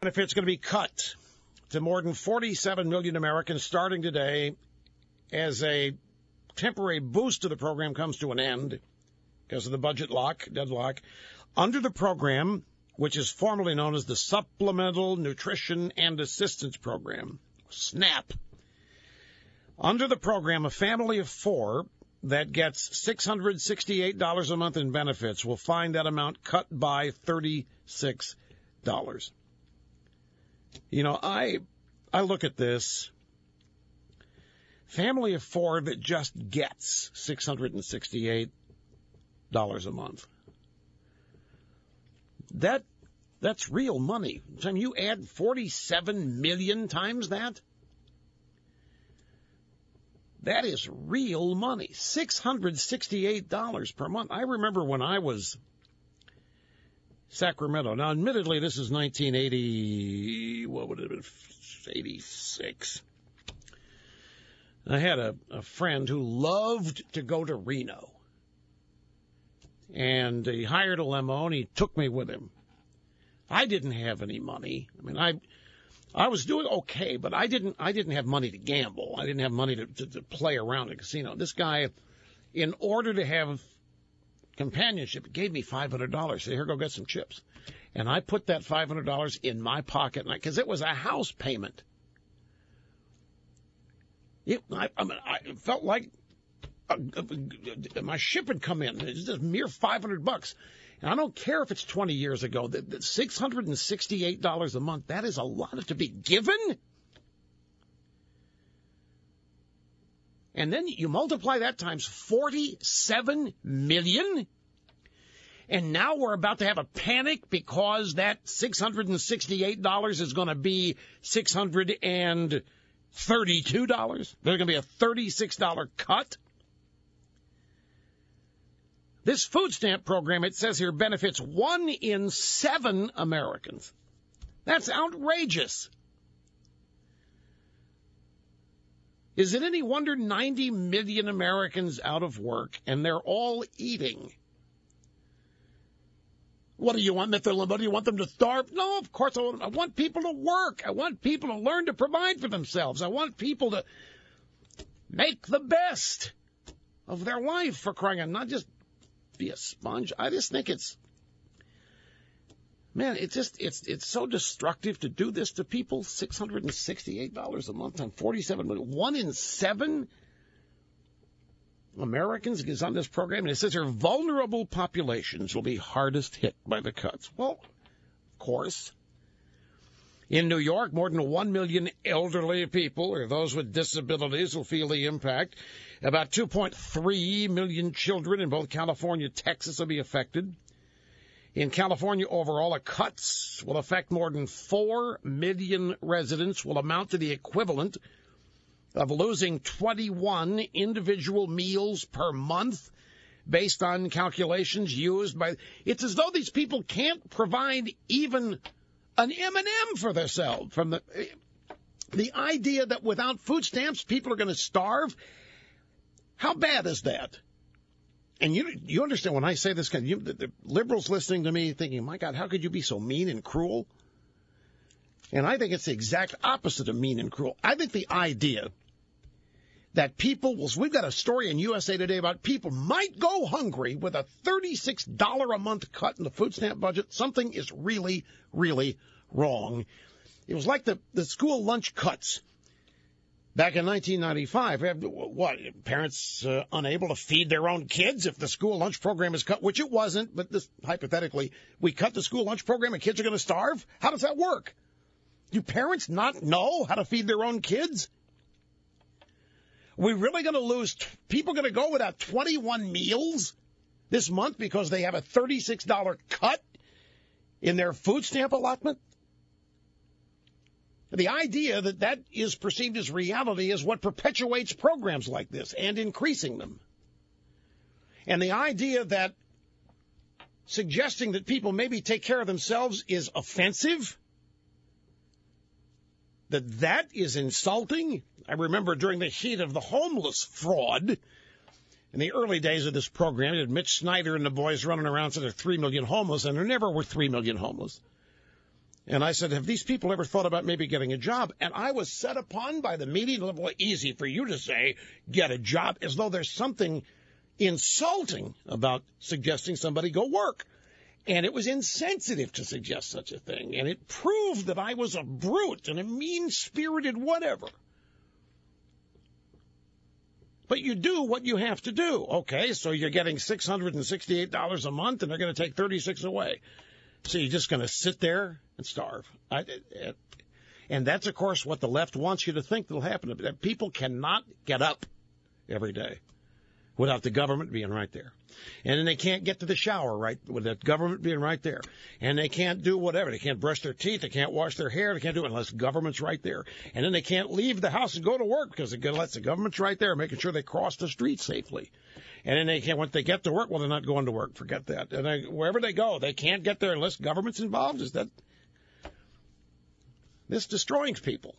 Benefits going to be cut to more than 47 million Americans starting today as a temporary boost to the program comes to an end because of the budget deadlock. Under the program, which is formerly known as the Supplemental Nutrition and Assistance Program, SNAP. Under the program, a family of four that gets $668 a month in benefits will find that amount cut by $36. You know, I look at this family of four that just gets $668 a month. That's real money. So you add 47 million times that. That is real money. $668 per month. I remember when I was Sacramento. Now, admittedly, this is 1980. What would it have been? 86. I had a friend who loved to go to Reno. And he hired a limo, and he took me with him. I didn't have any money. I mean, I was doing okay, but I didn't have money to gamble. I didn't have money to play around at a casino. This guy, in order to have companionship, gave me $500. Said, here, go get some chips. And I put that $500 in my pocket because it was a house payment. It felt like my ship had come in. It's just mere $500. And I don't care if it's 20 years ago. The $668 a month, that is a lot to be given. And then you multiply that times 47 million. And now we're about to have a panic because that $668 is going to be $632. There's going to be a $36 cut. This food stamp program, it says here, benefits 1 in 7 Americans. That's outrageous. Is it any wonder 90 million Americans out of work and they're all eating? What do you want? What do you want them to starve? No, of course I want people to work. I want people to learn to provide for themselves. I want people to make the best of their life, for crying out, not just be a sponge. I just think it's so destructive to do this to people. $668 a month on 47 million. 1 in 7 Americans is on this program, and it says here vulnerable populations will be hardest hit by the cuts. Well, of course. In New York, more than 1 million elderly people or those with disabilities will feel the impact. About 2.3 million children in both California and Texas will be affected. In California overall, the cuts will affect more than 4 million residents, will amount to the equivalent of losing 21 individual meals per month based on calculations used by... It's as though these people can't provide even an M&M for themselves. From the idea that without food stamps, people are going to starve. How bad is that? And you understand when I say this, the liberals listening to me thinking, my God, how could you be so mean and cruel? And I think it's the exact opposite of mean and cruel. I think the idea that people will... We've got a story in USA Today about people might go hungry with a $36 a month cut in the food stamp budget. Something is really, really wrong. It was like the school lunch cuts back in 1995. What, parents unable to feed their own kids if the school lunch program is cut, which it wasn't, but this hypothetically, we cut the school lunch program and kids are going to starve? How does that work? Do parents not know how to feed their own kids? Are we really going to lose people going to go without 21 meals this month because they have a $36 cut in their food stamp allotment? The idea that that is perceived as reality is what perpetuates programs like this and increasing them. And the idea that suggesting that people maybe take care of themselves is offensive, that is insulting. I remember during the heat of the homeless fraud, in the early days of this program, Mitch Snyder and the boys running around said there are 3 million homeless, and there never were 3 million homeless. And I said, have these people ever thought about maybe getting a job? And I was set upon by the media. Well, easy for you to say, get a job, as though there's something insulting about suggesting somebody go work. And it was insensitive to suggest such a thing. And it proved that I was a brute and a mean-spirited whatever. But you do what you have to do. Okay, so you're getting $668 a month, and they're going to take $36 away. So you're just going to sit there and starve. And that's, of course, what the left wants you to think will happen. That people cannot get up every day without the government being right there. And then they can't get to the shower right with the government being right there. And they can't do whatever. They can't brush their teeth. They can't wash their hair. They can't do it unless the government's right there. And then they can't leave the house and go to work because unless the government's right there making sure they cross the street safely. And then they can't, once they get to work, well, they're not going to work. Forget that. And wherever they go, they can't get there unless government's involved. Is that this destroying people?